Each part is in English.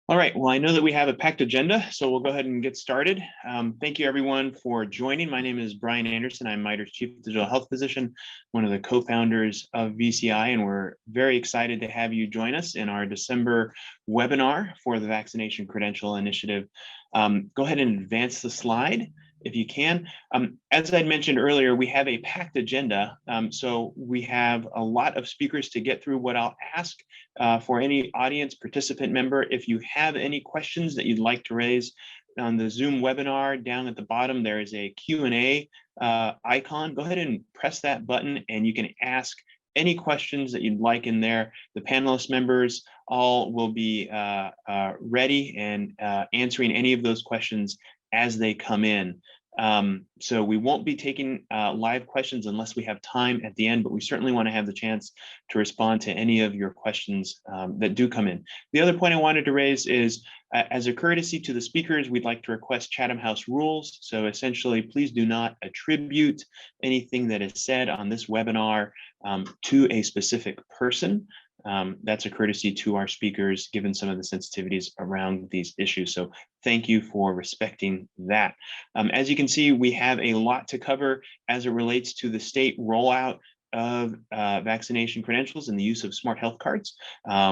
All right, well, I know that we have a packed agenda, so we'll go ahead and get started. Thank you everyone for joining. My name is Brian Anderson. I'm MITRE's Chief Digital Health Physician, one of the co-founders of VCI, and we're very excited to have you join us in our December webinar for the Vaccination Credential Initiative. Go ahead and advance the slide if you can. As I mentioned earlier, we have a packed agenda, so we have a lot of speakers to get through. What I'll ask for any audience participant member, if you have any questions that you'd like to raise on the Zoom webinar, down at the bottom there is a Q&A icon. Go ahead and press that button and you can ask any questions that you'd like in there. The panelist members all will be ready and answering any of those questions as they come in. So we won't be taking live questions unless we have time at the end, but we certainly want to have the chance to respond to any of your questions that do come in. The other point I wanted to raise is, as a courtesy to the speakers, we'd like to request Chatham House rules. So essentially, please do not attribute anything that is said on this webinar to a specific person. That's a courtesy to our speakers, given some of the sensitivities around these issues. So thank you for respecting that. As you can see, we have a lot to cover as it relates to the state rollout of vaccination credentials and the use of smart health cards.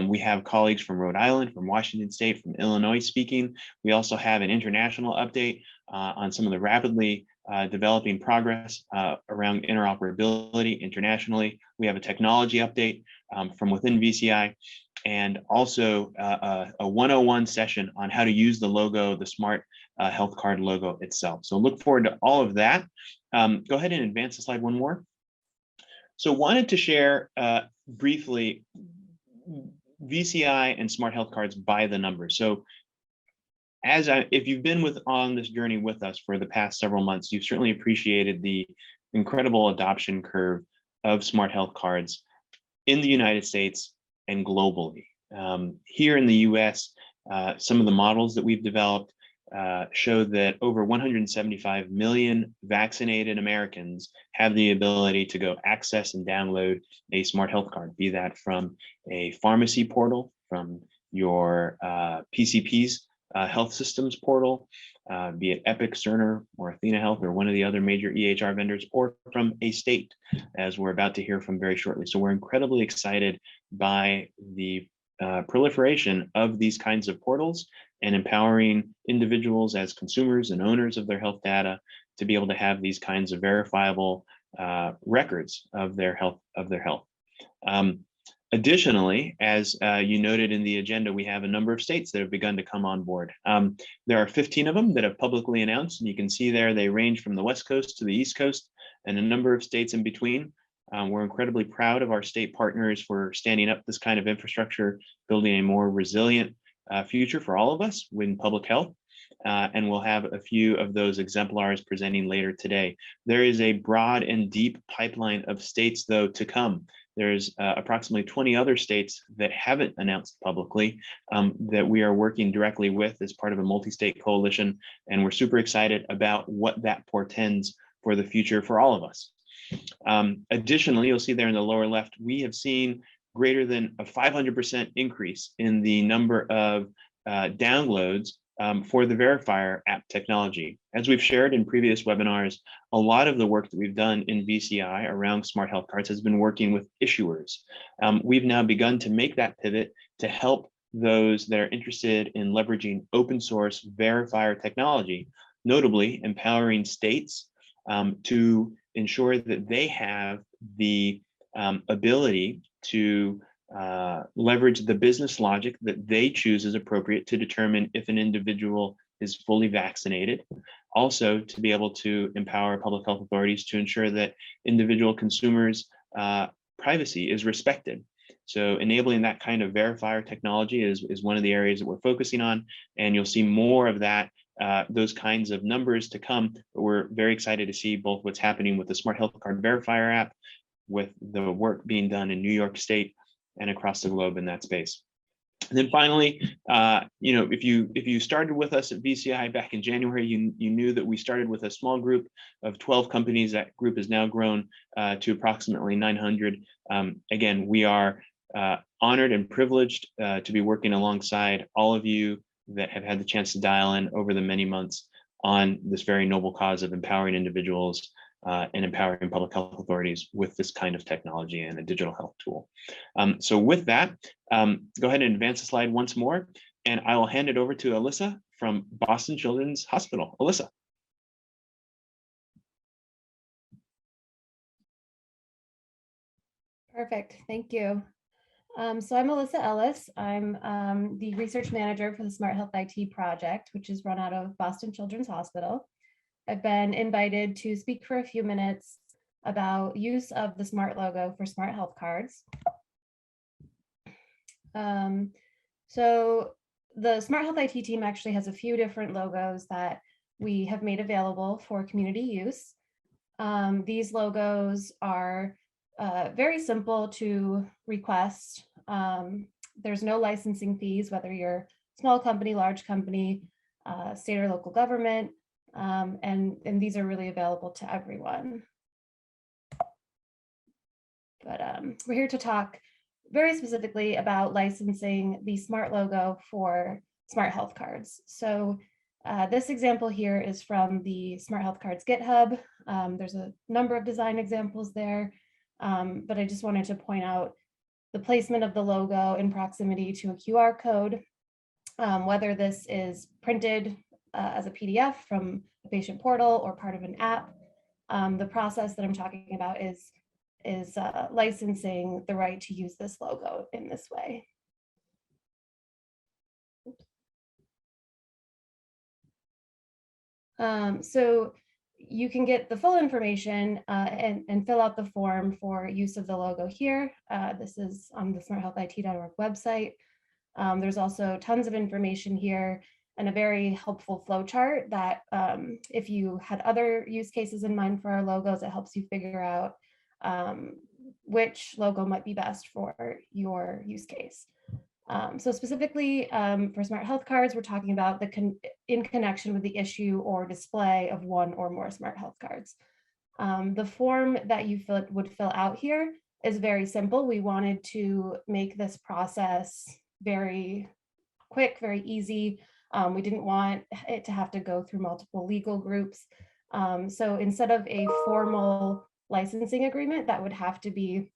We have colleagues from Rhode Island, from Washington State, from Illinois speaking. We also have an international update on some of the rapidly developing progress around interoperability internationally. We have a technology update from within VCI, and also a 101 session on how to use the logo, the smart health card logo itself. So look forward to all of that. Go ahead and advance the slide one more. So wanted to share briefly VCI and smart health cards by the numbers. So if you've been on this journey with us for the past several months, you've certainly appreciated the incredible adoption curve of smart health cards in the United States and globally. Here in the US, some of the models that we've developed show that over 175 million vaccinated Americans have the ability to go access and download a smart health card, be that from a pharmacy portal, from your PCP's health systems portal, be it Epic, Cerner, or Athena Health, or one of the other major EHR vendors, or from a state, as we're about to hear from very shortly. So we're incredibly excited by the proliferation of these kinds of portals and empowering individuals as consumers and owners of their health data to be able to have these kinds of verifiable records of their health. Additionally, as you noted in the agenda, we have a number of states that have begun to come on board. There are 15 of them that have publicly announced, and you can see there they range from the West Coast to the East Coast and a number of states in between. We're incredibly proud of our state partners for standing up this kind of infrastructure, building a more resilient future for all of us in public health. And we'll have a few of those exemplars presenting later today. There is a broad and deep pipeline of states, though, to come. There's approximately 20 other states that haven't announced publicly that we are working directly with as part of a multi-state coalition, and we're super excited about what that portends for the future for all of us. Additionally, you'll see there in the lower left, we have seen greater than a 500% increase in the number of downloads for the Verifier app technology. As we've shared in previous webinars, a lot of the work that we've done in VCI around smart health cards has been working with issuers. We've now begun to make that pivot to help those that are interested in leveraging open source verifier technology, notably empowering states to ensure that they have the ability to leverage the business logic that they choose as appropriate to determine if an individual is fully vaccinated. Also, to be able to empower public health authorities to ensure that individual consumers' privacy is respected. So enabling that kind of verifier technology is one of the areas that we're focusing on, and you'll see more of that, those kinds of numbers to come. But we're very excited to see both what's happening with the Smart Health Card Verifier app, with the work being done in New York State and across the globe in that space. And then finally, if you started with us at VCI back in January, you knew that we started with a small group of 12 companies. That group has now grown to approximately 900. Again, we are honored and privileged to be working alongside all of you that have had the chance to dial in over the many months on this very noble cause of empowering individuals and empowering public health authorities with this kind of technology and a digital health tool. So with that, go ahead and advance the slide once more, and I will hand it over to Alyssa from Boston Children's Hospital. Alyssa. Perfect, thank you. So I'm Alyssa Ellis. I'm the research manager for the Smart Health IT project, which is run out of Boston Children's Hospital. I've been invited to speak for a few minutes about use of the SMART logo for Smart Health cards. So the Smart Health IT team actually has a few different logos that we have made available for community use. These logos are very simple to request. There's no licensing fees, whether you're small company, large company, state or local government, and these are really available to everyone. But we're here to talk very specifically about licensing the SMART logo for Smart Health cards. So this example here is from the Smart Health Cards GitHub. There's a number of design examples there. But I just wanted to point out the placement of the logo in proximity to a QR code, whether this is printed as a PDF from a patient portal or part of an app. The process that I'm talking about is licensing the right to use this logo in this way. So you can get the full information and fill out the form for use of the logo here. This is on the smarthealthit.org website. There's also tons of information here and a very helpful flowchart that if you had other use cases in mind for our logos, it helps you figure out which logo might be best for your use case. So specifically for Smart Health cards, we're talking about in connection with the issue or display of one or more Smart Health cards. The form that you would fill out here is very simple. We wanted to make this process very quick, very easy. We didn't want it to have to go through multiple legal groups. So instead of a formal licensing agreement that would have to be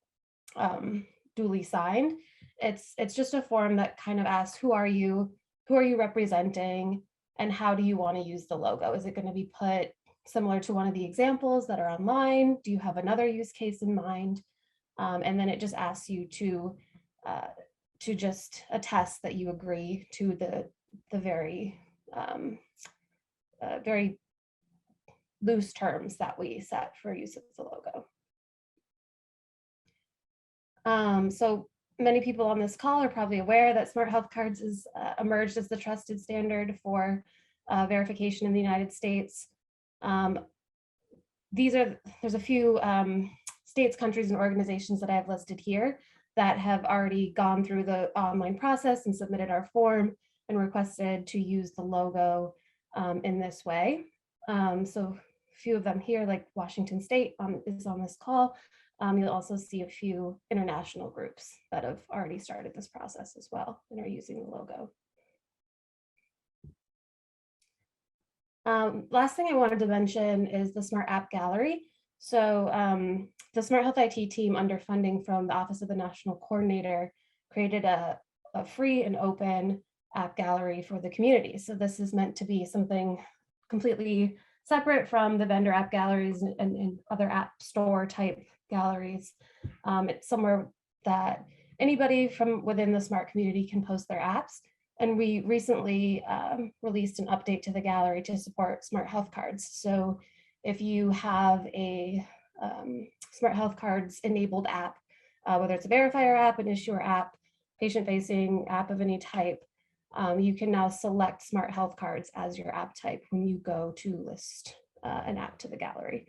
duly signed, it's just a form that kind of asks, who are you representing, and how do you want to use the logo? Is it going to be put similar to one of the examples that are online? Do you have another use case in mind? And then it just asks you to just attest that you agree to the very very loose terms that we set for use of the logo. So many people on this call are probably aware that Smart Health cards is emerged as the trusted standard for verification in the United States. There's a few states, countries, and organizations that I have listed here that have already gone through the online process and submitted our form and requested to use the logo in this way. So a few of them here, like Washington State is on this call. You'll also see a few international groups that have already started this process as well and are using the logo. Last thing I wanted to mention is the Smart App Gallery. So the Smart Health IT team, under funding from the Office of the National Coordinator, created a free and open app gallery for the community. So this is meant to be something completely separate from the vendor app galleries and other app store type galleries. It's somewhere that anybody from within the Smart community can post their apps. And we recently released an update to the gallery to support Smart Health cards. So if you have a Smart Health cards enabled app, whether it's a verifier app, an issuer app, patient-facing app of any type, you can now select Smart Health cards as your app type when you go to list an app to the gallery.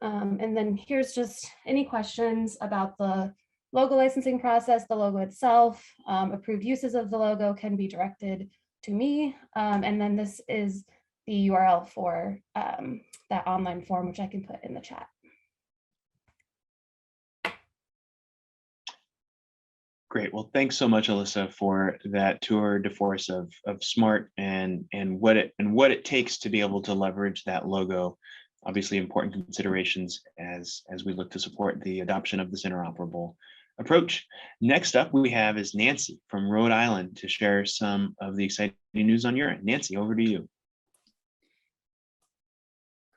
And then here's just any questions about the logo licensing process, the logo itself. Approved uses of the logo can be directed to me. And then this is the URL for that online form, which I can put in the chat. Great. Well, thanks so much, Alyssa, for that tour de force of SMART and what it takes to be able to leverage that logo. Obviously, important considerations as we look to support the adoption of this interoperable approach. Next up, we have is Nancy from Rhode Island to share some of the exciting news on your end. Nancy, over to you.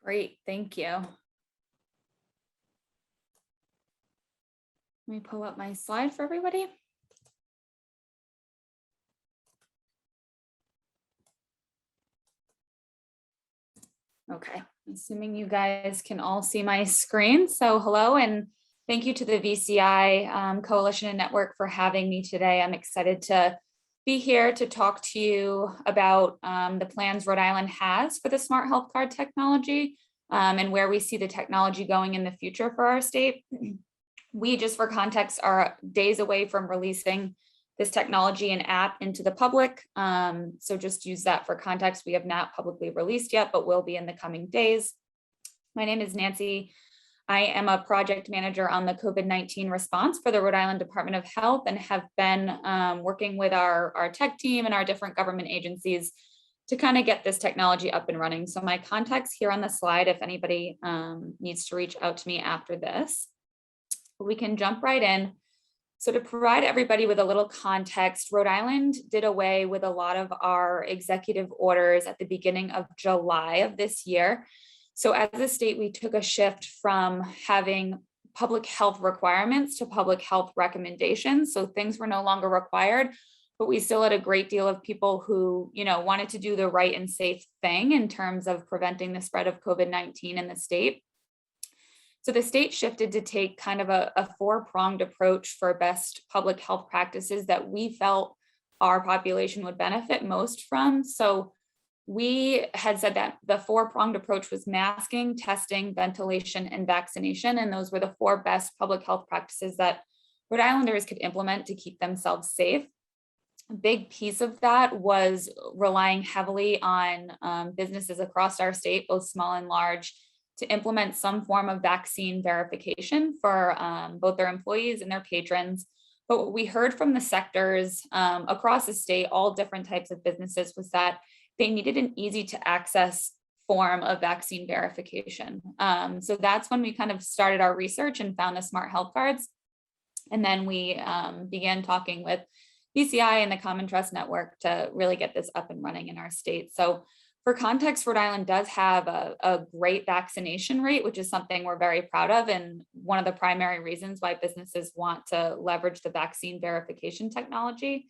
Great, thank you. Let me pull up my slide for everybody. Okay, assuming you guys can all see my screen. So hello, and thank you to the VCI Coalition and Network for having me today. I'm excited to be here to talk to you about the plans Rhode Island has for the Smart Health Card technology and where we see the technology going in the future for our state. We, just for context, are days away from releasing this technology and app into the public. So just use that for context. We have not publicly released yet, but will be in the coming days. My name is Nancy. I am a project manager on the COVID-19 response for the Rhode Island Department of Health and have been working with our tech team and our different government agencies to kind of get this technology up and running. So my contact's here on the slide if anybody needs to reach out to me after this. We can jump right in. So to provide everybody with a little context, Rhode Island did away with a lot of our executive orders at the beginning of July of this year. So as a state, we took a shift from having public health requirements to public health recommendations. So things were no longer required, but we still had a great deal of people who, wanted to do the right and safe thing in terms of preventing the spread of COVID-19 in the state. So the state shifted to take kind of a four-pronged approach for best public health practices that we felt our population would benefit most from. So we had said that the four-pronged approach was masking, testing, ventilation, and vaccination. And those were the four best public health practices that Rhode Islanders could implement to keep themselves safe. A big piece of that was relying heavily on businesses across our state, both small and large, to implement some form of vaccine verification for both their employees and their patrons. But what we heard from the sectors across the state, all different types of businesses, was that they needed an easy to access form of vaccine verification. So that's when we kind of started our research and found the Smart Health Cards. And then we began talking with VCI and the Common Trust Network to really get this up and running in our state. So for context, Rhode Island does have a great vaccination rate, which is something we're very proud of, and one of the primary reasons why businesses want to leverage the vaccine verification technology.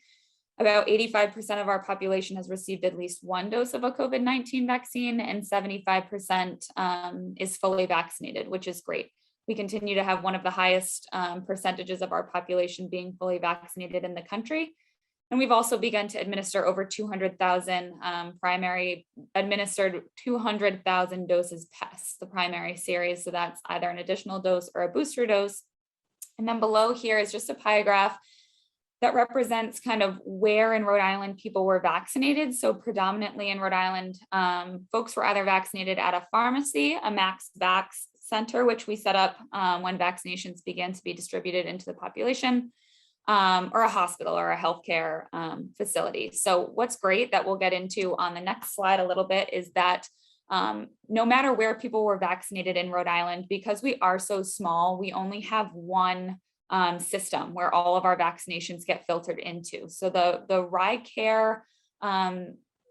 About 85% of our population has received at least one dose of a COVID-19 vaccine, and 75% is fully vaccinated, which is great. We continue to have one of the highest percentages of our population being fully vaccinated in the country. And we've also begun to administer over 200,000 administered 200,000 doses past the primary series. So that's either an additional dose or a booster dose. And then below here is just a pie graph that represents kind of where in Rhode Island people were vaccinated. So predominantly in Rhode Island, folks were either vaccinated at a pharmacy, a Max Vax center, which we set up when vaccinations began to be distributed into the population, or a hospital or a healthcare facility. So what's great that we'll get into on the next slide a little bit is that no matter where people were vaccinated in Rhode Island, because we are so small, we only have one system where all of our vaccinations get filtered into. So the RICARE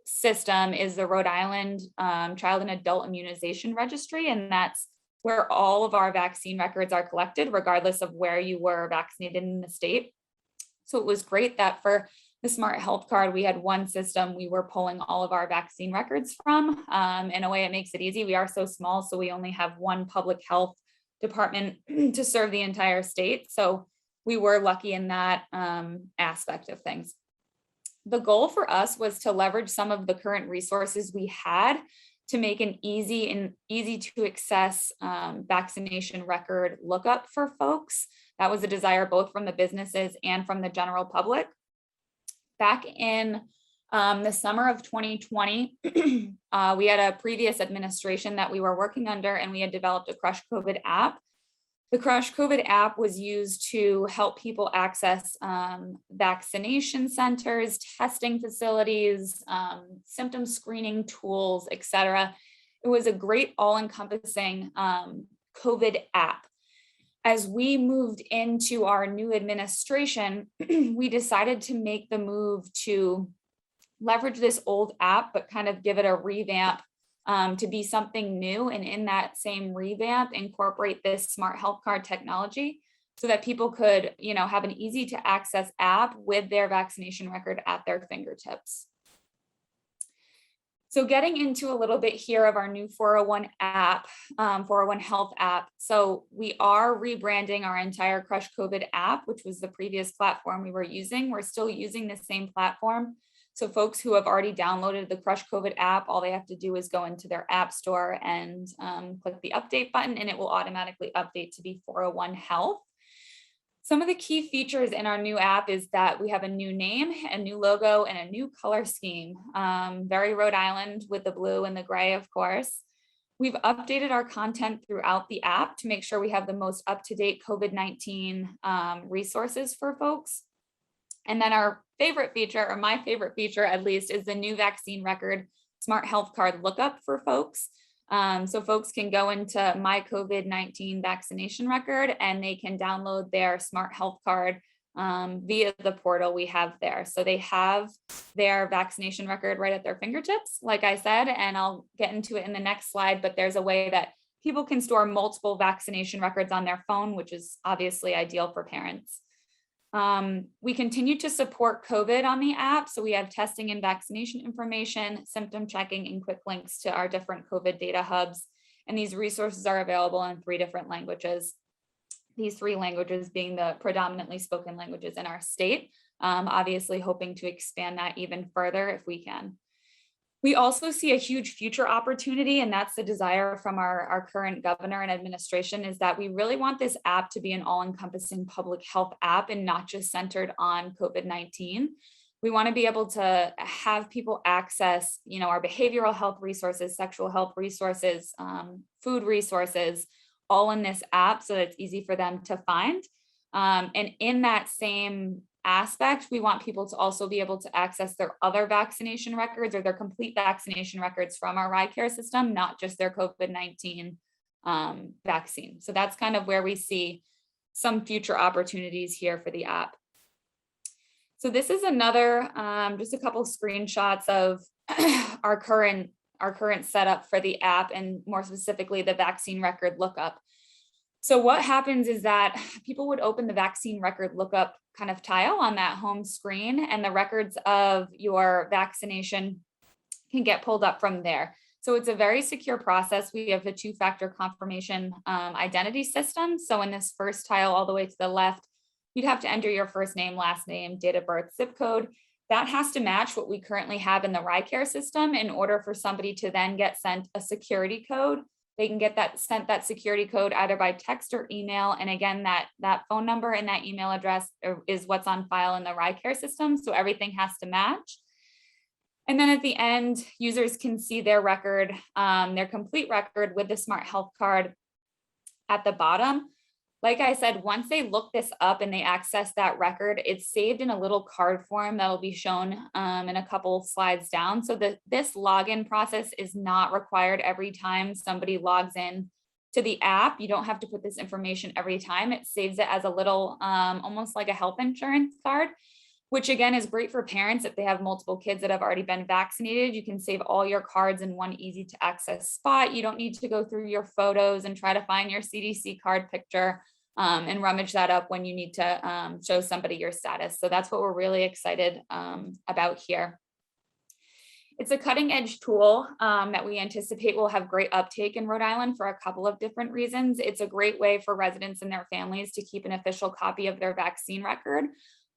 system is the Rhode Island Child and Adult Immunization Registry, and that's where all of our vaccine records are collected, regardless of where you were vaccinated in the state. So it was great that for the Smart Health Card, we had one system we were pulling all of our vaccine records from. In a way, it makes it easy. We are so small, so we only have one public health department to serve the entire state. So we were lucky in that aspect of things. The goal for us was to leverage some of the current resources we had to make an easy to access vaccination record lookup for folks. That was a desire both from the businesses and from the general public. Back in the summer of 2020, we had a previous administration that we were working under, and we had developed a Crush COVID app. The Crush COVID app was used to help people access vaccination centers, testing facilities, symptom screening tools, etc. It was a great all-encompassing COVID app. As we moved into our new administration, we decided to make the move to leverage this old app, but kind of give it a revamp to be something new. And in that same revamp, incorporate this smart health card technology so that people could, have an easy to access app with their vaccination record at their fingertips. So getting into a little bit here of our new 401 app, 401 Health app. So we are rebranding our entire Crush COVID app, which was the previous platform we were using. We're still using the same platform. So folks who have already downloaded the Crush COVID app, all they have to do is go into their app store and click the update button, and it will automatically update to be 401 Health. Some of the key features in our new app is that we have a new name, a new logo, and a new color scheme. Very Rhode Island with the blue and the gray, of course. We've updated our content throughout the app to make sure we have the most up-to-date COVID-19 resources for folks. And then our favorite feature, or my favorite feature at least, is the new vaccine record smart health card lookup for folks. So folks can go into my COVID-19 vaccination record and they can download their smart health card via the portal we have there. So they have their vaccination record right at their fingertips, like I said, and I'll get into it in the next slide, but there's a way that people can store multiple vaccination records on their phone, which is obviously ideal for parents. We continue to support COVID on the app. So we have testing and vaccination information, symptom checking, and quick links to our different COVID data hubs. And these resources are available in 3 different languages. These 3 languages being the predominantly spoken languages in our state, obviously hoping to expand that even further if we can. We also see a huge future opportunity, and that's the desire from our current governor and administration, is that we really want this app to be an all-encompassing public health app and not just centered on COVID-19. We want to be able to have people access, our behavioral health resources, sexual health resources, food resources, all in this app so that it's easy for them to find. And in that same aspect, we want people to also be able to access their other vaccination records or their complete vaccination records from our RICARE system, not just their COVID-19 vaccine. So that's kind of where we see some future opportunities here for the app. So this is another, just a couple screenshots of our current setup for the app, and more specifically the vaccine record lookup. So what happens is that people would open the vaccine record lookup kind of tile on that home screen, and the records of your vaccination can get pulled up from there. So it's a very secure process. We have a 2-factor confirmation identity system. So in this first tile all the way to the left, you'd have to enter your first name, last name, date of birth, zip code. That has to match what we currently have in the RICARE system in order for somebody to then get sent a security code. They can get sent that security code either by text or email. And again, that phone number and that email address is what's on file in the RICARE system. So everything has to match. And then at the end, users can see their record, their complete record with the smart health card at the bottom. Like I said, once they look this up and they access that record, it's saved in a little card form that will be shown in a couple slides down. So this login process is not required every time somebody logs in to the app. You don't have to put this information every time. It saves it as a little, almost like a health insurance card, which again is great for parents if they have multiple kids that have already been vaccinated. You can save all your cards in one easy to access spot. You don't need to go through your photos and try to find your CDC card picture and rummage that up when you need to show somebody your status. So that's what we're really excited about here. It's a cutting edge tool that we anticipate will have great uptake in Rhode Island for a couple of different reasons. It's a great way for residents and their families to keep an official copy of their vaccine record.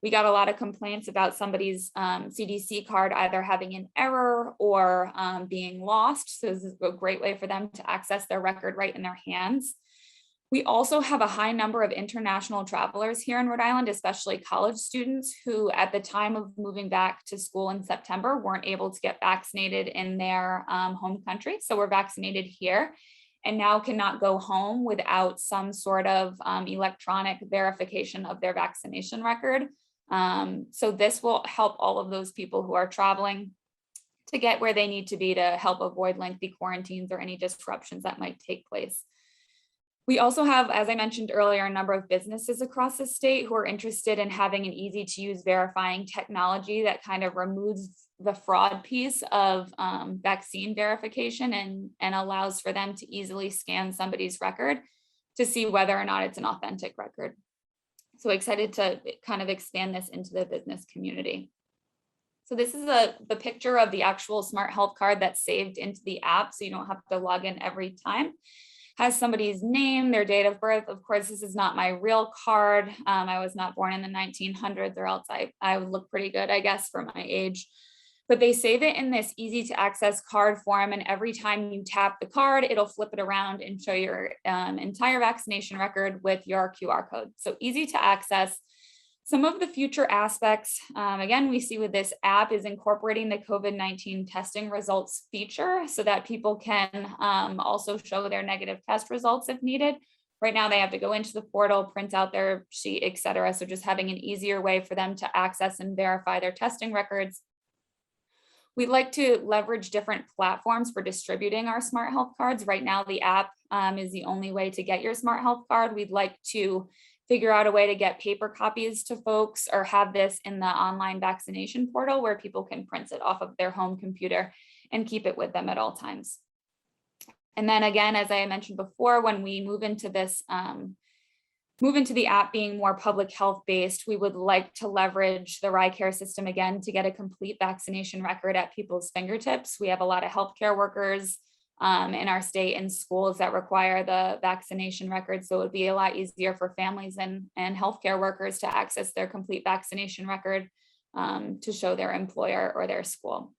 We got a lot of complaints about somebody's CDC card either having an error or being lost. So this is a great way for them to access their record right in their hands. We also have a high number of international travelers here in Rhode Island, especially college students who at the time of moving back to school in September weren't able to get vaccinated in their home country. So we're vaccinated here. and now cannot go home without some sort of electronic verification of their vaccination record. So this will help all of those people who are traveling to get where they need to be to help avoid lengthy quarantines or any disruptions that might take place. We also have, as I mentioned earlier, a number of businesses across the state who are interested in having an easy to use verifying technology that kind of removes the fraud piece of vaccine verification and allows for them to easily scan somebody's record to see whether or not it's an authentic record. So excited to kind of expand this into the business community. So this is the picture of the actual smart health card that's saved into the app, so you don't have to log in every time. Has somebody's name, their date of birth. Of course, this is not my real card. I was not born in the 1900s, or else I would look pretty good, I guess, for my age. But they save it in this easy to access card form. And every time you tap the card, it'll flip it around and show your entire vaccination record with your QR code. So easy to access. Some of the future aspects, again, we see with this app is incorporating the COVID-19 testing results feature so that people can also show their negative test results if needed. Right now, they have to go into the portal, print out their sheet, et cetera. So just having an easier way for them to access and verify their testing records. We'd like to leverage different platforms for distributing our smart health cards. Right now, the app is the only way to get your smart health card. We'd like to figure out a way to get paper copies to folks or have this in the online vaccination portal where people can print it off of their home computer and keep it with them at all times. And then again, as I mentioned before, when we move into this, move into the app being more public health based, we would like to leverage the RICARE system again to get a complete vaccination record at people's fingertips. We have a lot of healthcare workers in our state and schools that require the vaccination record. So it would be a lot easier for families and healthcare workers to access their complete vaccination record to show their employer or their school.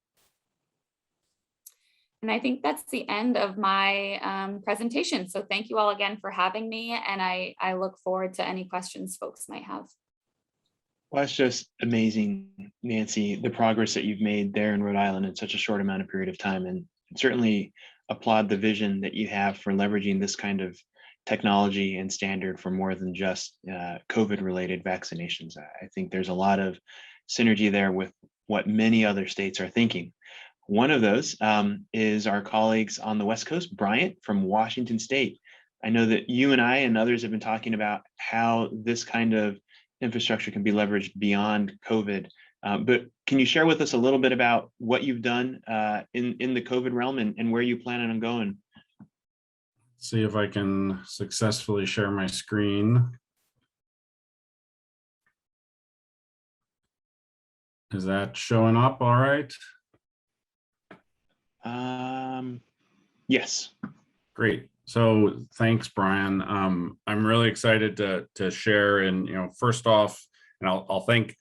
And I think that's the end of my presentation. So thank you all again for having me. And I look forward to any questions folks might have. Well, it's just amazing, Nancy, the progress that you've made there in Rhode Island in such a short amount of period of time, and certainly applaud the vision that you have for leveraging this kind of technology and standard for more than just COVID-related vaccinations. I think there's a lot of synergy there with what many other states are thinking. One of those is our colleagues on the West Coast, Bryant from Washington State. I know that you and I and others have been talking about how this kind of infrastructure can be leveraged beyond COVID. But can you share with us a little bit about what you've done in the COVID realm and where you plan on going? See if I can successfully share my screen. Is that showing up all right? Yes. Great. So thanks, Brian. I'm really excited to share. And first off, and I'll thank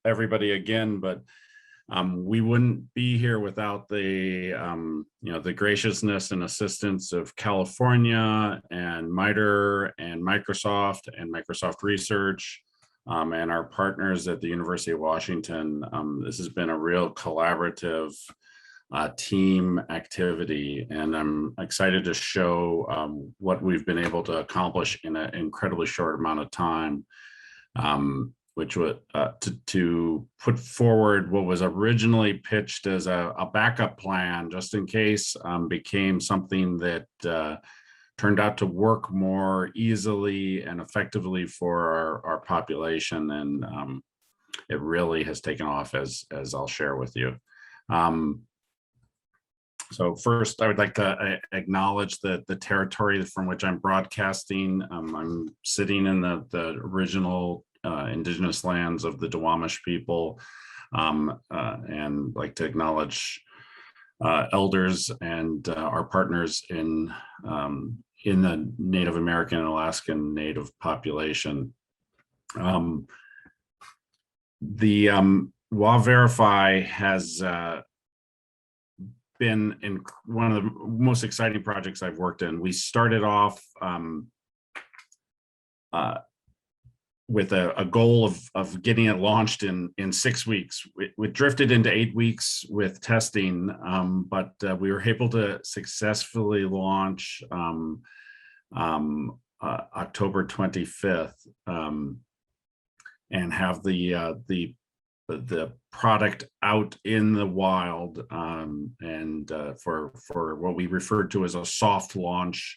everybody again, but we wouldn't be here without the the graciousness and assistance of California and MITRE and Microsoft Research and our partners at the University of Washington. This has been a real collaborative team activity, and I'm excited to show what we've been able to accomplish in an incredibly short amount of time, which was to put forward what was originally pitched as a backup plan, just in case, became something that turned out to work more easily and effectively for our population, and it really has taken off, as I'll share with you. So first, I would like to acknowledge the territory from which I'm broadcasting. I'm sitting in the original indigenous lands of the Duwamish people, and like to acknowledge elders and our partners in the Native American and Alaskan Native population. The Vax Verify has been in one of the most exciting projects I've worked in. We started off with a goal of getting it launched in 6 weeks. We drifted into 8 weeks with testing, but we were able to successfully launch October 25th, and have the product out in the wild, and for what we referred to as a soft launch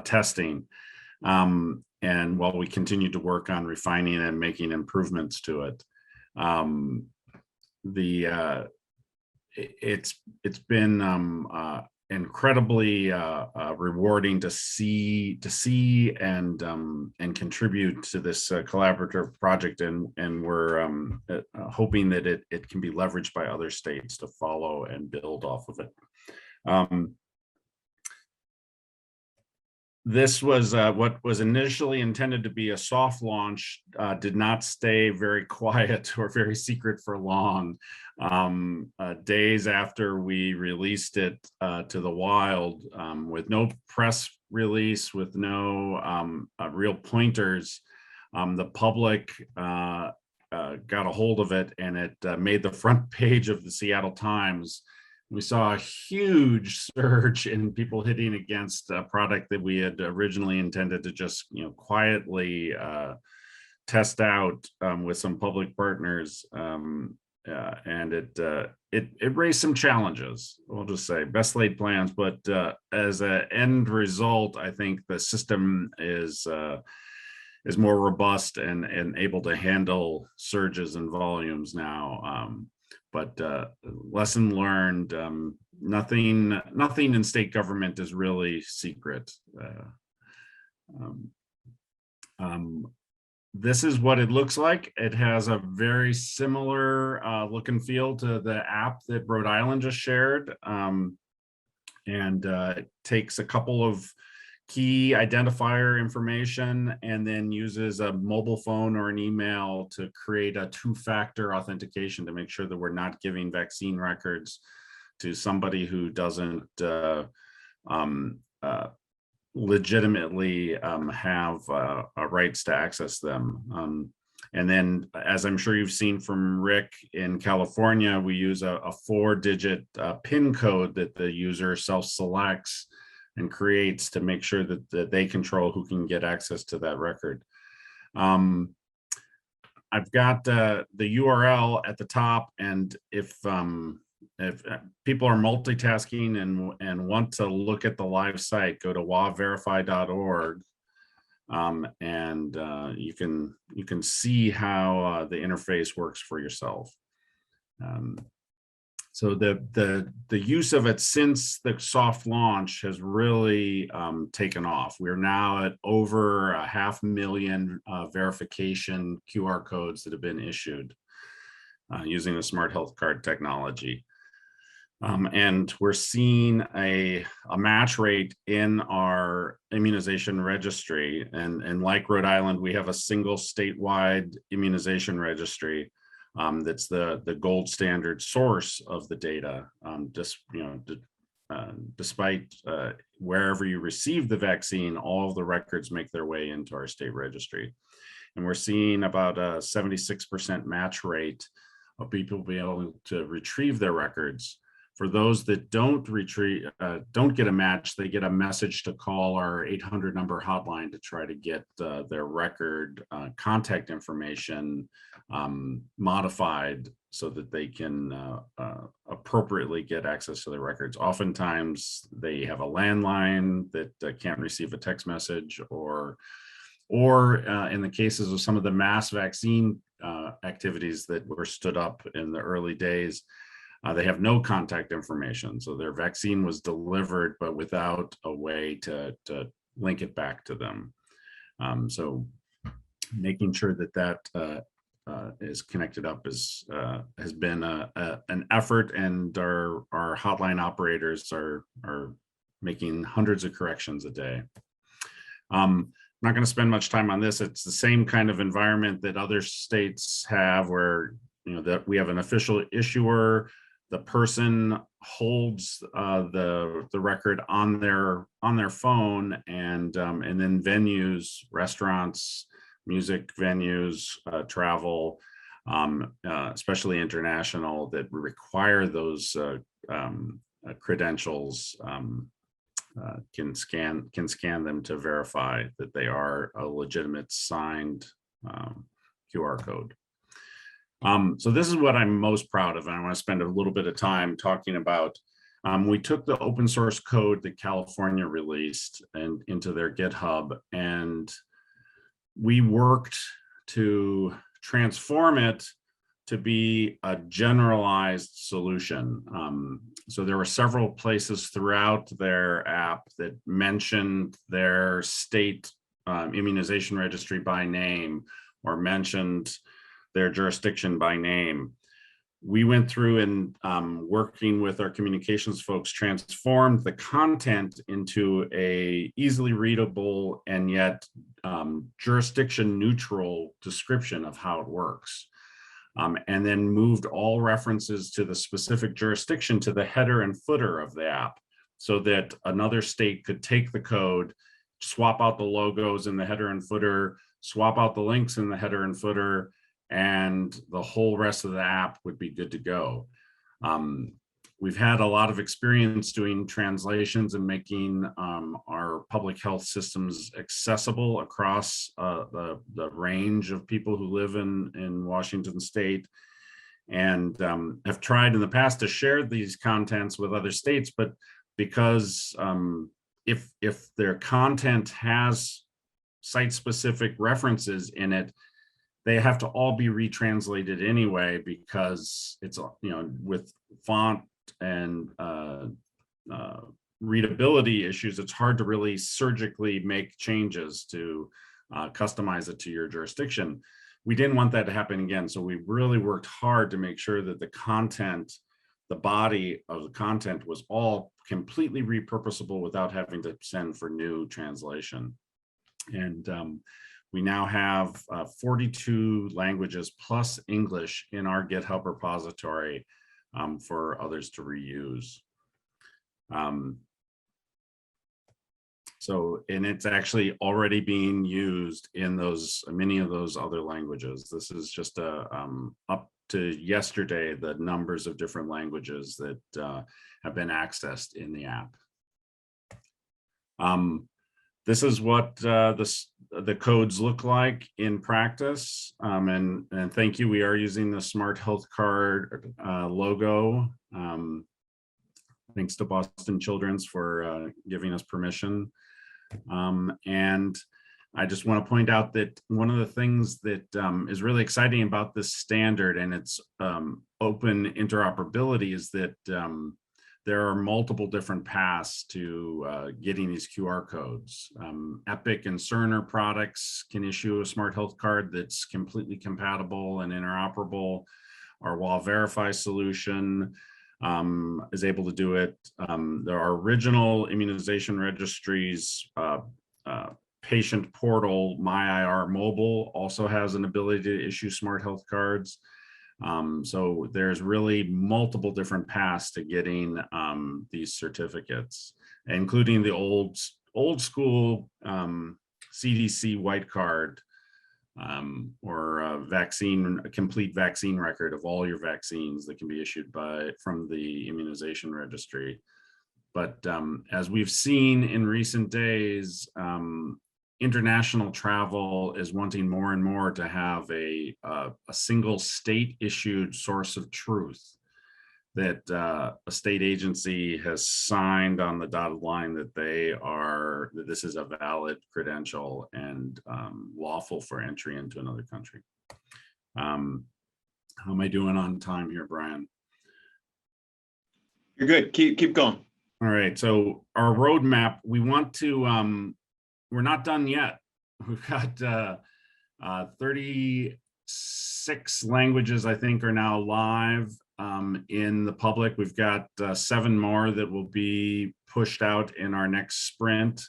testing. And while we continue to work on refining and making improvements to it, it's been incredibly rewarding to see and contribute to this collaborative project, and we're hoping that it can be leveraged by other states to follow and build off of it. This was what was initially intended to be a soft launch, did not stay very quiet or very secret for long. Days after we released it to the wild, with no press release, with no real pointers, the public got a hold of it, and it made the front page of the Seattle Times. We saw a huge surge in people hitting against a product that we had originally intended to just, quietly test out with some public partners, and it raised some challenges. We'll just say best laid plans, but as an end result, I think the system is more robust and able to handle surges and volumes now. But lesson learned, nothing in state government is really secret. This is what it looks like. It has a very similar look and feel to the app that Rhode Island just shared. And it takes a couple of key identifier information and then uses a mobile phone or an email to create a two-factor authentication to make sure that we're not giving vaccine records to somebody who doesn't legitimately have rights to access them. And then, as I'm sure you've seen from Rick in California, we use a 4-digit PIN code that the user self-selects and creates to make sure that they control who can get access to that record. I've got the URL at the top, and if people are multitasking and want to look at the live site, go to wavverify.org, and you can see how the interface works for yourself. So the use of it since the soft launch has really taken off. We're now at over 500,000 verification QR codes that have been issued using the Smart Health Card technology. And we're seeing a match rate in our immunization registry. And like Rhode Island, we have a single statewide immunization registry. That's the gold standard source of the data. Despite wherever you receive the vaccine, all of the records make their way into our state registry. And we're seeing about a 76% match rate of people being able to retrieve their records. For those that don't get a match, they get a message to call our 800 number hotline to try to get their record contact information modified so that they can appropriitly get access to their records. Oftentimes they have a landline that can't receive a text message, or in the cases of some of the mass vaccine activities that were stood up in the early days, they have no contact information. So their vaccine was delivered, but without a way to link it back to them. So making sure that is connected up has been an effort, and our hotline operators are making hundreds of corrections a day. I'm not going to spend much time on this. It's the same kind of environment that other states have, where that we have an official issuer. The person holds the record on their phone, and then venues, restaurants, music venues, travel, especially international, that require those credentials, can scan them to verify that they are a legitimate signed QR code. So this is what I'm most proud of, and I want to spend a little bit of time talking about. We took the open source code that California released and into their GitHub, and we worked to transform it to be a generalized solution. So there were several places throughout their app that mentioned their state immunization registry by name, or mentioned their jurisdiction by name. We went through and working with our communications folks, transformed the content into a easily readable and yet jurisdiction neutral description of how it works. And then moved all references to the specific jurisdiction to the header and footer of the app, so that another state could take the code, swap out the logos in the header and footer, swap out the links in the header and footer, and the whole rest of the app would be good to go. We've had a lot of experience doing translations and making our public health systems accessible across the range of people who live in Washington State, and have tried in the past to share these contents with other states, but because if their content has site-specific references in it, they have to all be retranslated anyway, because it's, with font and readability issues, it's hard to really surgically make changes to customize it to your jurisdiction. We didn't want that to happen again, so we really worked hard to make sure that the content, the body of the content, was all completely repurposable without having to send for new translation. And we now have 42 languages plus English in our GitHub repository for others to reuse. And it's actually already being used in many of those other languages. This is just up to yesterday, the numbers of different languages that have been accessed in the app. This is what the codes look like in practice. And thank you. We are using the Smart Health Card logo. Thanks to Boston Children's for giving us permission. And I just want to point out that one of the things that is really exciting about this standard and its open interoperability is that there are multiple different paths to getting these QR codes. Epic and Cerner products can issue a Smart Health Card that's completely compatible and interoperable. Our Vax Verify solution is able to do it. There are original immunization registries, patient portal, MyIR Mobile also has an ability to issue Smart Health Cards. So there's really multiple different paths to getting these certificates, including the old school CDC white card, or a complete vaccine record of all your vaccines that can be issued from the immunization registry. But as we've seen in recent days, international travel is wanting more and more to have a single state issued source of truth that a state agency has signed on the dotted line that that this is a valid credential and lawful for entry into another country. How am I doing on time here, Brian? You're good. Keep going. All right. So our roadmap, we want to, we're not done yet. We've got 36 languages, I think, are now live in the public. We've got 7 more that will be pushed out in our next sprint.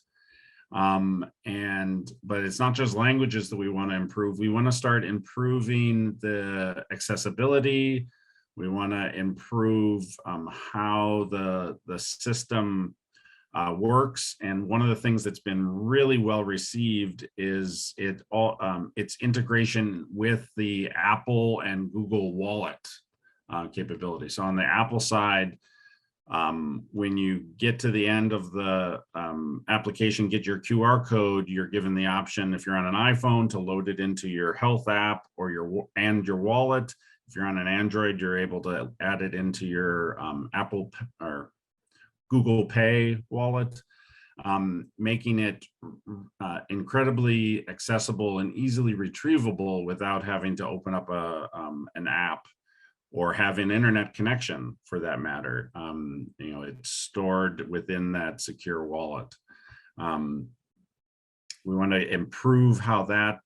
But it's not just languages that we want to improve. We want to start improving the accessibility. We want to improve how the system works. And one of the things that's been really well received is its integration with the Apple and Google Wallet capability. So on the Apple side, when you get to the end of the application, get your QR code, you're given the option, if you're on an iPhone, to load it into your health app or your wallet. If you're on an Android, you're able to add it into your Apple or Google Pay wallet, making it incredibly accessible and easily retrievable without having to open up an app or have an internet connection, for that matter. It's stored within that secure wallet. We want to improve how that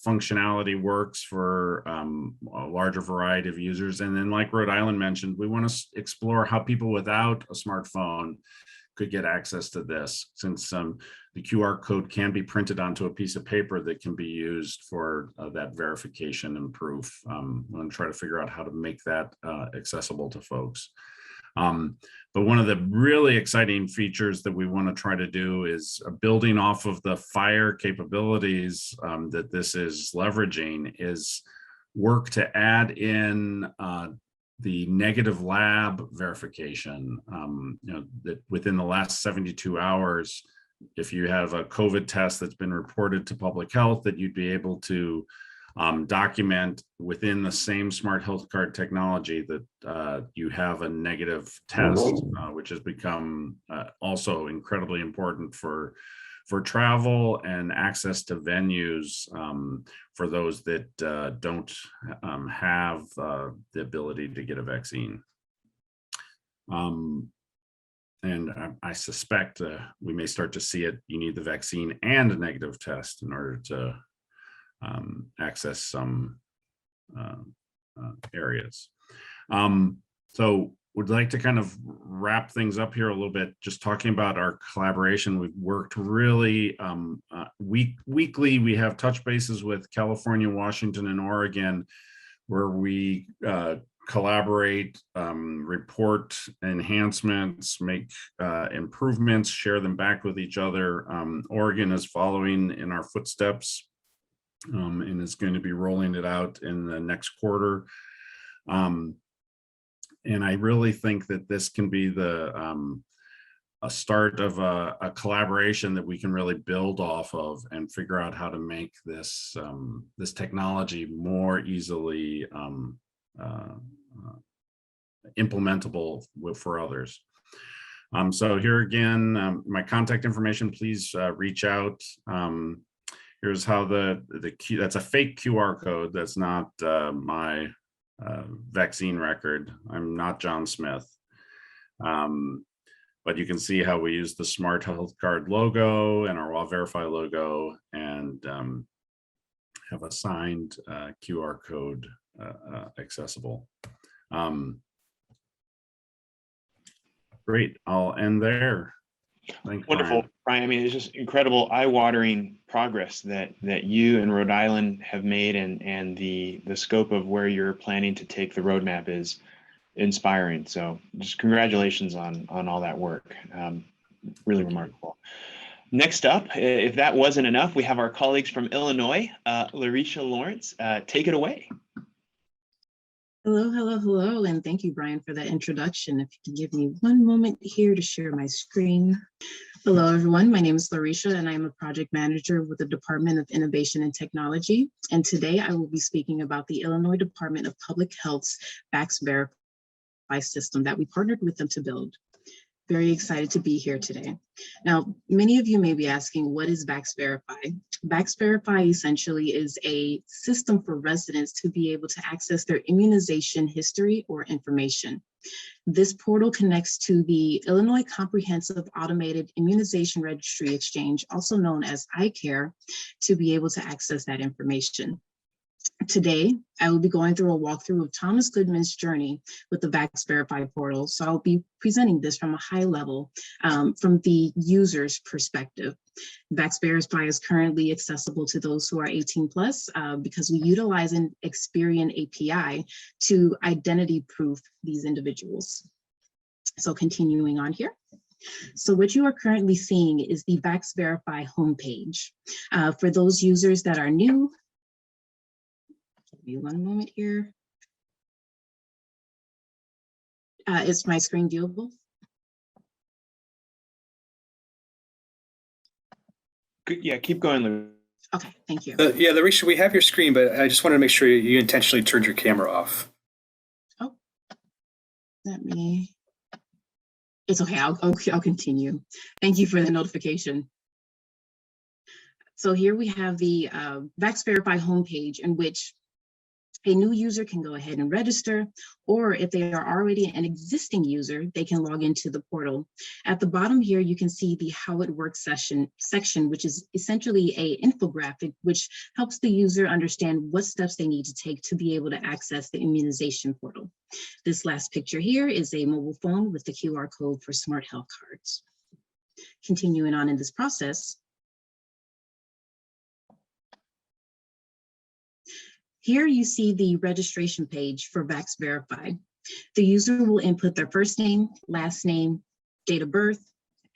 functionality works for a larger variety of users. And then, like Rhode Island mentioned, we want to explore how people without a smartphone could get access to this, since the QR code can be printed onto a piece of paper that can be used for that verification and proof. I'm going to try to figure out how to make that accessible to folks. But one of the really exciting features that we want to try to do is building off of the FHIR capabilities that this is leveraging, is work to add in the negative lab verification. That within the last 72 hours, if you have a COVID test that's been reported to public health, that you'd be able to document within the same smart health card technology that you have a negative test, which has become also incredibly important for travel and access to venues for those that don't have the ability to get a vaccine. And I suspect we may start to see it. You need the vaccine and a negative test in order to access some areas. So would like to kind of wrap things up here a little bit, just talking about our collaboration. We've worked really weekly. We have touch bases with California, Washington, and Oregon, where we collaborate, report enhancements, make improvements, share them back with each other. Oregon is following in our footsteps and is going to be rolling it out in the next quarter. And I really think that this can be a start of a collaboration that we can really build off of and figure out how to make this this technology more easily implementable for others. So here again, my contact information, please reach out. Here's how that's a fake QR code. That's not my vaccine record. I'm not John Smith. But you can see how we use the Smart Health Card logo and our Vax Verify logo, and have a signed QR code accessible. Great, I'll end there. Thanks, Wonderful, Brian. Brian. I mean, it's just incredible, eye-watering progress that you and Rhode Island have made, and the scope of where you're planning to take the roadmap is inspiring. So just congratulations on all that work. Really remarkable. Next up, if that wasn't enough, we have our colleagues from Illinois, Larisha Lawrence. Take it away. Hello, hello, hello, and thank you, Brian, for that introduction. If you can give me one moment here to share my screen. Hello, everyone. My name is Larisha, and I'm a project manager with the Department of Innovation and Technology. And today I will be speaking about the Illinois Department of Public Health's Vax Verify system that we partnered with them to build. Very excited to be here today. Now, many of you may be asking, what is Vax Verify? Vax Verify essentially is a system for residents to be able to access their immunization history or information. This portal connects to the Illinois Comprehensive Automated Immunization Registry Exchange, also known as iCare, to be able to access that information. Today, I will be going through a walkthrough of Thomas Goodman's journey with the Vax Verify portal. So I'll be presenting this from a high level, from the user's perspective. Vax Verify is currently accessible to those who are 18 plus because we utilize an Experian API to identity proof these individuals. So continuing on here. So what you are currently seeing is the Vax Verify homepage. For those users that are new, give me one moment here. Is my screen viewable? Yeah, keep going, Lou. Okay, thank you. Yeah, Larisha, we have your screen, but I just wanted to make sure you intentionally turned your camera off. Oh, let me. It's okay. I'll continue. Thank you for the notification. So here we have the Vax Verify homepage, in which a new user can go ahead and register, or if they are already an existing user, they can log into the portal. At the bottom here, you can see the How It Works section, which is essentially an infographic, which helps the user understand what steps they need to take to be able to access the immunization portal. This last picture here is a mobile phone with the QR code for smart health cards. Continuing on in this process, here you see the registration page for Vax Verify. The user will input their first name, last name, date of birth,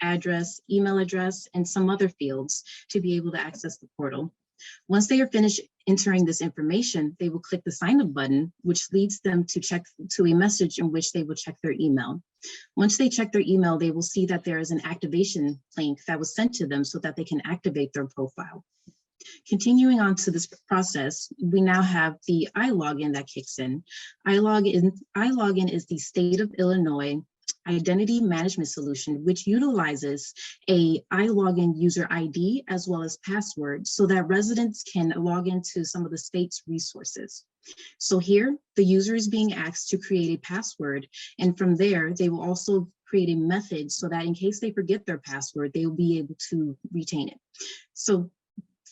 address, email address, and some other fields to be able to access the portal. Once they are finished entering this information, they will click the sign up button, which leads them to a message in which they will check their email. Once they check their email, they will see that there is an activation link that was sent to them so that they can activate their profile. Continuing on to this process, we now have the iLogin that kicks in. iLogin is the state of Illinois identity management solution, which utilizes a iLogin user ID as well as password so that residents can log into some of the state's resources. So here, the user is being asked to create a password, and from there, they will also create a method so that in case they forget their password, they will be able to retain it. So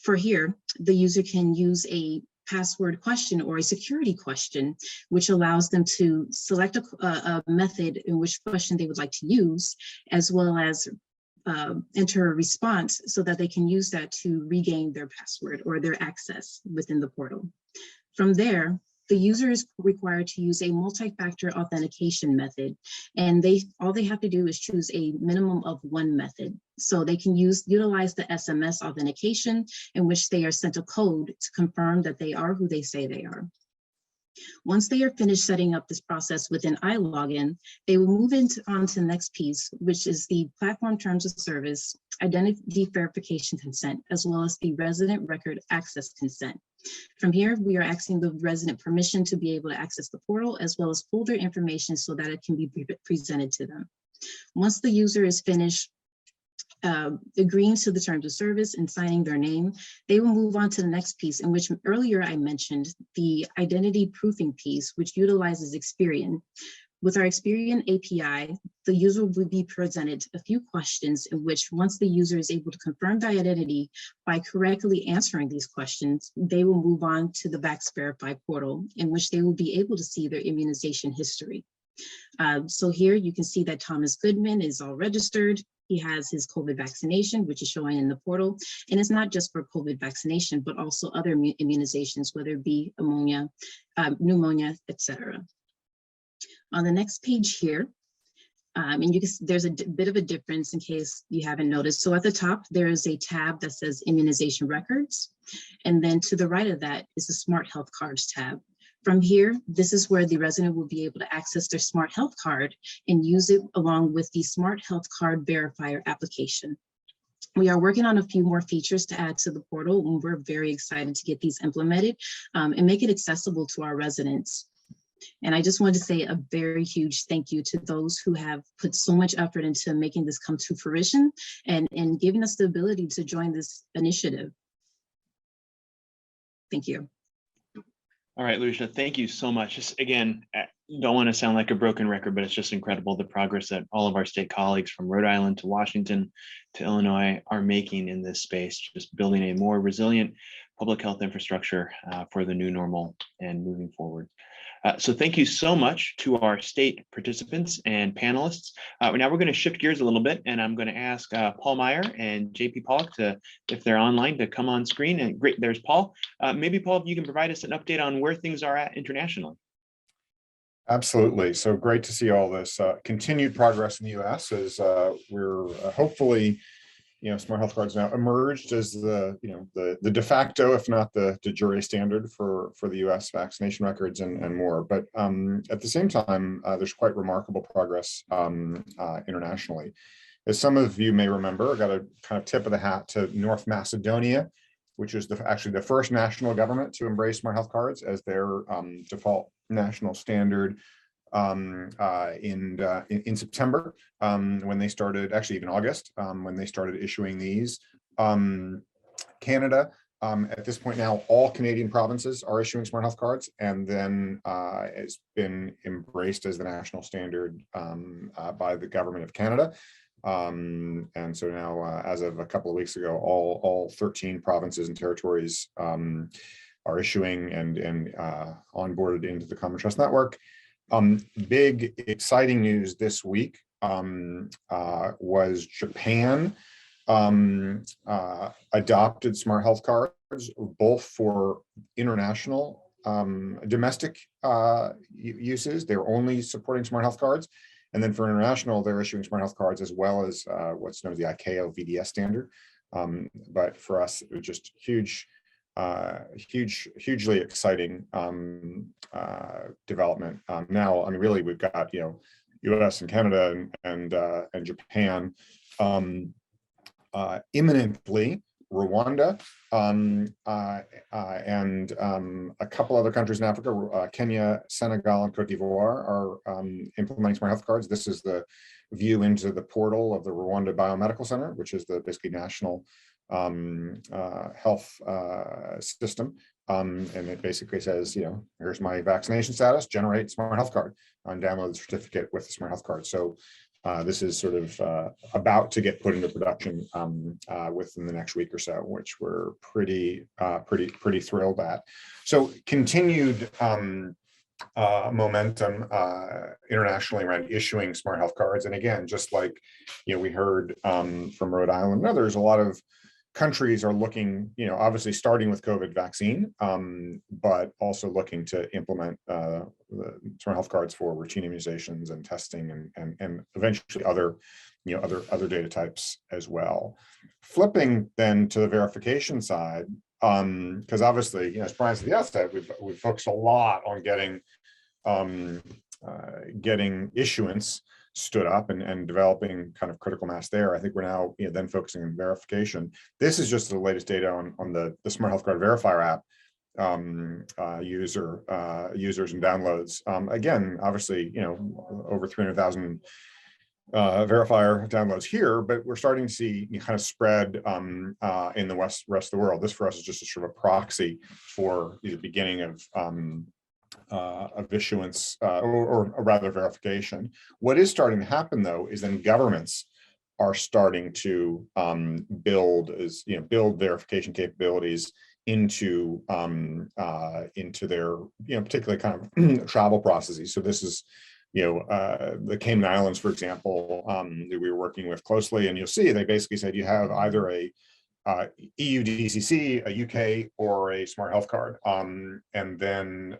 for here, the user can use a password question or a security question, which allows them to select a method in which question they would like to use, as well as enter a response so that they can use that to regain their password or their access within the portal. From there, the user is required to use a multi-factor authentication method, and all they have to do is choose a minimum of one method. So they can utilize the SMS authentication, in which they are sent a code to confirm that they are who they say they are. Once they are finished setting up this process within iLogin, they will move on to the next piece, which is the platform terms of service, identity verification consent, as well as the resident record access consent. From here, we are asking the resident permission to be able to access the portal, as well as pull their information so that it can be presented to them. Once the user is finished agreeing to the terms of service and signing their name, they will move on to the next piece, in which earlier I mentioned the identity proofing piece, which utilizes Experian. With our Experian API, the user will be presented a few questions in which, once the user is able to confirm the identity by correctly answering these questions, they will move on to the Vax Verify portal, in which they will be able to see their immunization history. So here you can see that Thomas Goodman is all registered. He has his COVID vaccination, which is showing in the portal. And it's not just for COVID vaccination, but also other immunizations, whether it be pneumonia, etc. On the next page here, and you can, there's a bit of a difference in case you haven't noticed. So at the top, there is a tab that says immunization records. And then to the right of that is the smart health cards tab. From here, this is where the resident will be able to access their smart health card and use it along with the smart health card verifier application. We are working on a few more features to add to the portal, and we're very excited to get these implemented and make it accessible to our residents. And I just wanted to say a very huge thank you to those who have put so much effort into making this come to fruition and giving us the ability to join this initiative. Thank you. All right, Lucia, thank you so much. Just again, don't want to sound like a broken record, but it's just incredible the progress that all of our state colleagues from Rhode Island to Washington to Illinois are making in this space, just building a more resilient public health infrastructure for the new normal and moving forward. So thank you so much to our state participants and panelists. Now we're going to shift gears a little bit, and I'm going to ask Paul Meyer and JP Pollock to, if they're online, to come on screen. And great, there's Paul. Maybe Paul, if you can provide us an update on where things are at internationally. Absolutely. So great to see all this continued progress in the U.S. as we're hopefully, smart health cards now emerged as the de facto, if not the de jure standard for the U.S. vaccination records and more. But at the same time, there's quite remarkable progress internationally. As some of you may remember, I got a kind of tip of the hat to North Macedonia, which is actually the first national government to embrace smart health cards as their default national standard in September, when they started, actually even August, when they started issuing these. Canada, at this point now, all Canadian provinces are issuing smart health cards, and then it's been embraced as the national standard by the government of Canada. And so now, as of a couple of weeks ago, all 13 provinces and territories are issuing and onboarded into the Common Trust Network. Big exciting news this week was Japan adopted smart health cards both for international domestic uses. They're only supporting smart health cards. And then for international, they're issuing smart health cards as well as what's known as the ICAO VDS standard. But for us, it was just hugely exciting development. Now, I mean, really, we've got U.S. and Canada and Japan, imminently Rwanda, and a couple other countries in Africa, Kenya, Senegal, and Cote d'Ivoire are implementing smart health cards. This is the view into the portal of the Rwanda Biomedical Center, which is the basically national health system. And it basically says, here's my vaccination status, generate smart health card, and download the certificate with the smart health card. So this is sort of about to get put into production within the next week or so, which we're pretty thrilled at. So continued momentum internationally around issuing smart health cards. And again, just like we heard from Rhode Island and others, a lot of countries are looking, obviously starting with COVID vaccine, but also looking to implement the smart health cards for routine immunizations and testing and eventually other data types as well. Flipping then to the verification side, because obviously, as Brian said at the outset, we've focused a lot on getting issuance stood up and developing kind of critical mass there. I think we're now then focusing on verification. This is just the latest data on the Smart Health Card Verifier app users and downloads. Again, obviously, over 300,000 verifier downloads here, but we're starting to see kind of spread in the rest of the world. This for us is just a sort of a proxy for the beginning of issuance or rather verification. What is starting to happen though is then governments are starting to build verification capabilities into their particularly kind of travel processes. So this is the Cayman Islands, for example, that we were working with closely, and you'll see they basically said you have either a EU DCC, a UK, or a smart health card, and then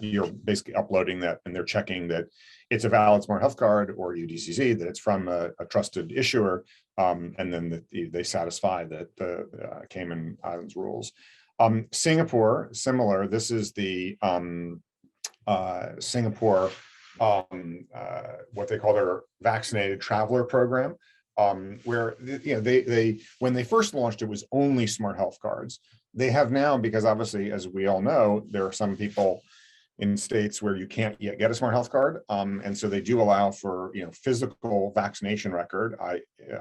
you're basically uploading that, and they're checking that it's a valid smart health card or UDCC, that it's from a trusted issuer, and then they satisfy that the Cayman Islands rules. Singapore, similar. This is the Singapore, what they call their vaccinated traveler program, where they when they first launched, it was only smart health cards. They have now, because obviously, as we all know, there are some people in states where you can't yet get a smart health card, and so they do allow for physical vaccination record,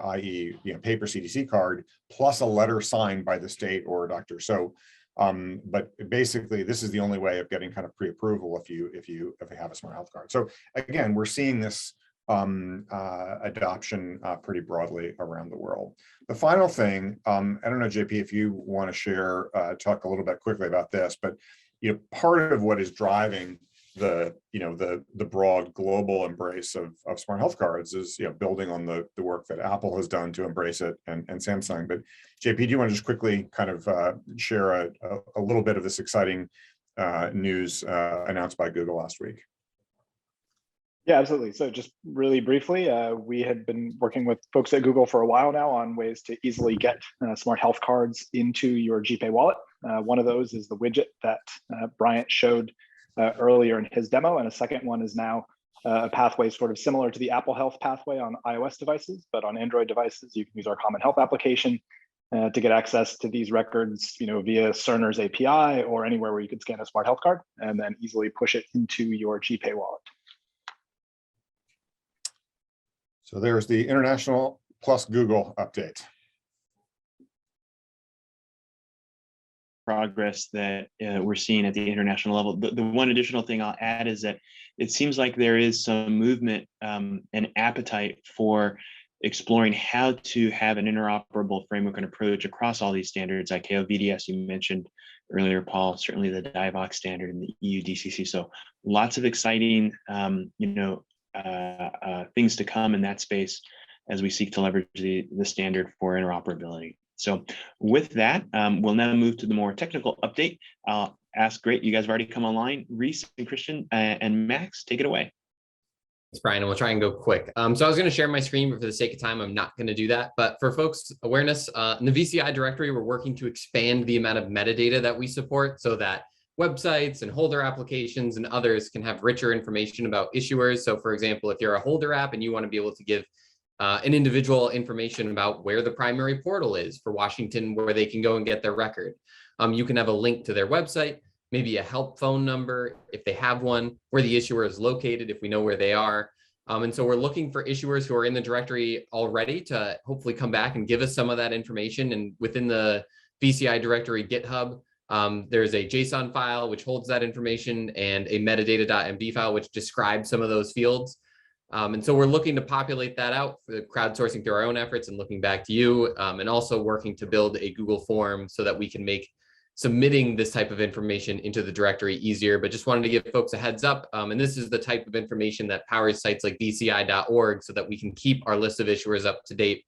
i.e. paper CDC card, plus a letter signed by the state or a doctor. So but basically, this is the only way of getting kind of pre-approval if you have a smart health card. So again, we're seeing this adoption pretty broadly around the world. The final thing, I don't know, JP, if you want to share, talk a little bit quickly about this, but part of what is driving the broad global embrace of smart health cards is building on the work that Apple has done to embrace it, and Samsung. But JP, do you want to just quickly kind of share a little bit of this exciting news announced by Google last week. Yeah, absolutely. So just really briefly, we had been working with folks at Google for a while now on ways to easily get smart health cards into your GPay wallet. One of those is the widget that Bryant showed earlier in his demo, and a second one is now a pathway sort of similar to the Apple Health pathway on iOS devices, but on Android devices, you can use our Common Health application to get access to these records, via Cerner's API or anywhere where you could scan a smart health card and then easily push it into your GPay wallet. So there's the international plus Google update. Progress that we're seeing at the international level. The one additional thing I'll add is that it seems like there is some movement and appetite for exploring how to have an interoperable framework and approach across all these standards, ICAO, VDS, you mentioned earlier, Paul, certainly the DIVOX standard and the EU DCC. So lots of exciting, things to come in that space as we seek to leverage the standard for interoperability. So with that, we'll now move to the more technical update. I'll ask, great, you guys have already come online. Reese and Christian and Max, take it away. Thanks, Brian, and we'll try and go quick. So I was going to share my screen, but for the sake of time, I'm not going to do that. But for folks' awareness, in the VCI directory, we're working to expand the amount of metadata that we support so that websites and holder applications and others can have richer information about issuers. So for example, if you're a holder app and you want to be able to give an individual information about where the primary portal is for Washington, where they can go and get their record, you can have a link to their website, maybe a help phone number if they have one, where the issuer is located if we know where they are. And so we're looking for issuers who are in the directory already to hopefully come back and give us some of that information. And within the VCI directory GitHub, there's a JSON file which holds that information and a metadata.md file which describes some of those fields. And so we're looking to populate that out for the crowdsourcing through our own efforts and looking back to you, and also working to build a Google form so that we can make submitting this type of information into the directory easier. But just wanted to give folks a heads up. And this is the type of information that powers sites like vci.org so that we can keep our list of issuers up to date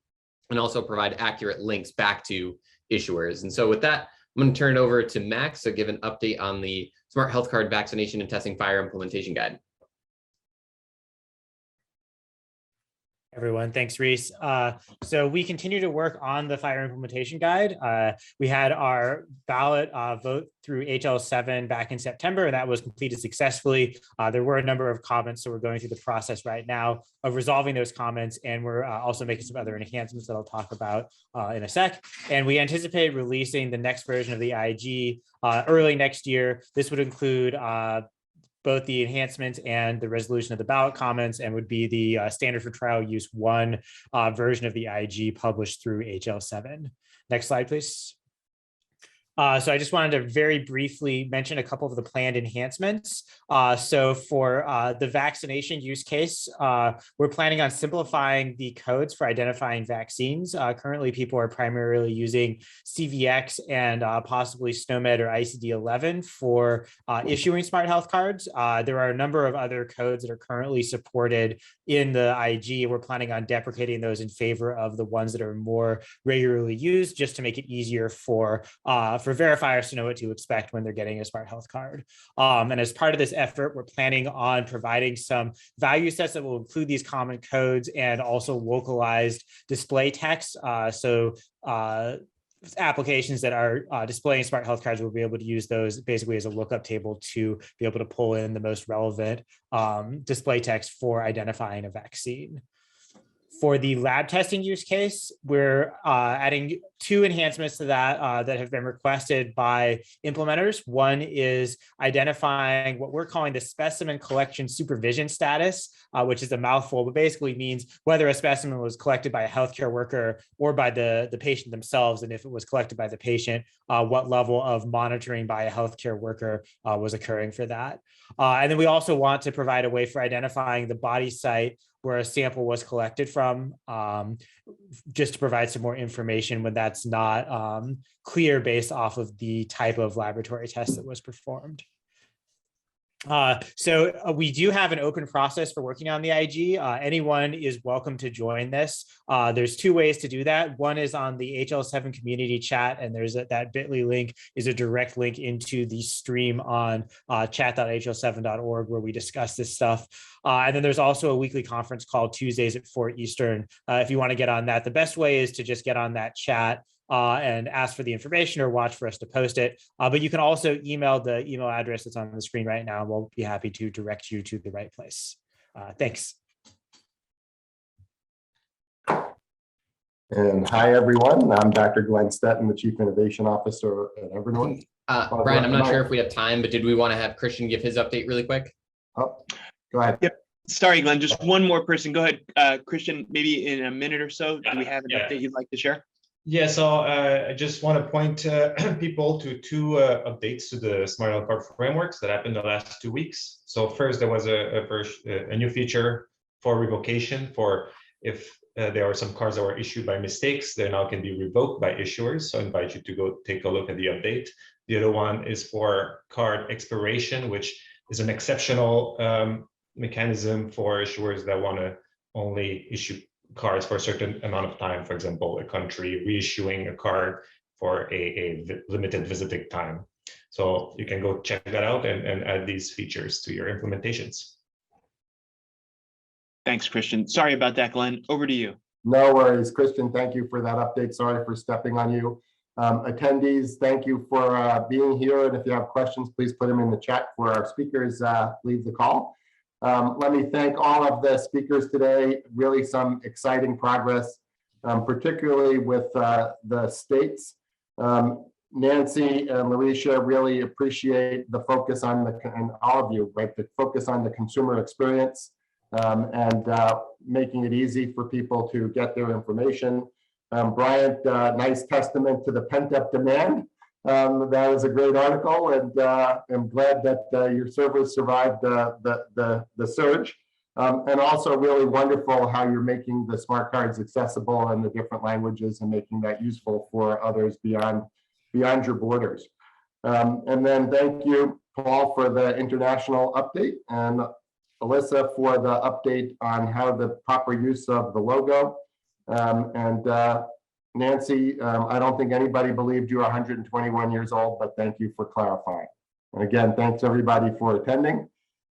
and also provide accurate links back to issuers. And so with that, I'm going to turn it over to Max to give an update on the Smart Health Card Vaccination and Testing FHIR Implementation Guide. Everyone, thanks, Reese. So we continue to work on the FHIR implementation guide. We had our ballot vote through HL7 back in September, and that was completed successfully. There were a number of comments, so we're going through the process right now of resolving those comments, and we're also making some other enhancements that I'll talk about in a sec. And we anticipate releasing the next version of the IG early next year. This would include both the enhancements and the resolution of the ballot comments, and would be the standard for trial use 1 version of the IG published through HL7. Next slide, please. So I just wanted to very briefly mention a couple of the planned enhancements. So for the vaccination use case, we're planning on simplifying the codes for identifying vaccines. Currently, people are primarily using CVX and possibly SNOMED or ICD-11 for issuing smart health cards. There are a number of other codes that are currently supported in the IG. We're planning on deprecating those in favor of the ones that are more regularly used, just to make it easier for verifiers to know what to expect when they're getting a smart health card. And as part of this effort, we're planning on providing some value sets that will include these common codes and also localized display text. Applications that are displaying smart health cards will be able to use those basically as a lookup table to be able to pull in the most relevant display text for identifying a vaccine. For the lab testing use case, we're adding 2 enhancements to that that have been requested by implementers. One is identifying what we're calling the specimen collection supervision status, which is a mouthful, but basically means whether a specimen was collected by a healthcare worker or by the patient themselves, and if it was collected by the patient, what level of monitoring by a healthcare worker was occurring for that. And then we also want to provide a way for identifying the body site where a sample was collected from, just to provide some more information when that's not clear based off of the type of laboratory test that was performed. We do have an open process for working on the IG. Anyone is welcome to join this. There's two ways to do that. One is on the HL7 community chat, and there's that bit.ly link is a direct link into the stream on chat.hl7.org where we discuss this stuff. And then there's also a weekly conference call Tuesdays at 4 Eastern. If you want to get on that, the best way is to just get on that chat and ask for the information or watch for us to post it. But you can also email the email address that's on the screen right now. And we'll be happy to direct you to the right place. Thanks. And hi, everyone. I'm Dr. Glenn Stetton, the Chief Innovation Officer at Evernorth. Brian, I'm not sure if we have time, but did we want to have Christian give his update really quick? Oh, go ahead. Yep. Sorry, Glenn, just one more person. Go ahead, Christian, maybe in a minute or so. Do we have an update you'd like to share? Yeah, so I just want to point people to two updates to the Smart Health Card frameworks that happened the last 2 weeks. So first, there was a new feature for revocation for if there are some cards that were issued by mistakes, they now can be revoked by issuers. So I invite you to go take a look at the update. The other one is for card expiration, which is an exceptional mechanism for issuers that want to only issue cards for a certain amount of time. For example, a country reissuing a card for a limited visiting time. So you can go check that out and add these features to your implementations. Thanks, Christian. Sorry about that, Glenn. Over to you. No worries, Christian. Thank you for that update. Sorry for stepping on you. Attendees, thank you for being here. And if you have questions, please put them in the chat for our speakers leave the call. Let me thank all of the speakers today. Really some exciting progress, particularly with the states. Nancy and Larisha really appreciate the focus on and all of you, right? The focus on the consumer experience and making it easy for people to get their information. Bryant, nice testament to the pent-up demand. That was a great article, and I'm glad that your servers survived the surge. And also really wonderful how you're making the smart cards accessible in the different languages and making that useful for others beyond your borders. And then thank you, Paul, for the international update, and Alyssa for the update on how the proper use of the logo. Nancy, I don't think anybody believed you were 121 years old, but thank you for clarifying. And again, thanks everybody for attending,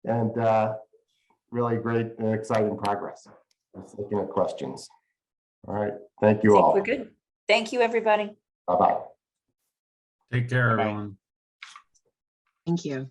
and really great and exciting progress. Let's look at questions. All right, thank you all. We're good. Thank you, everybody. Bye-bye. Take care, Bye-bye. everyone. Thank you.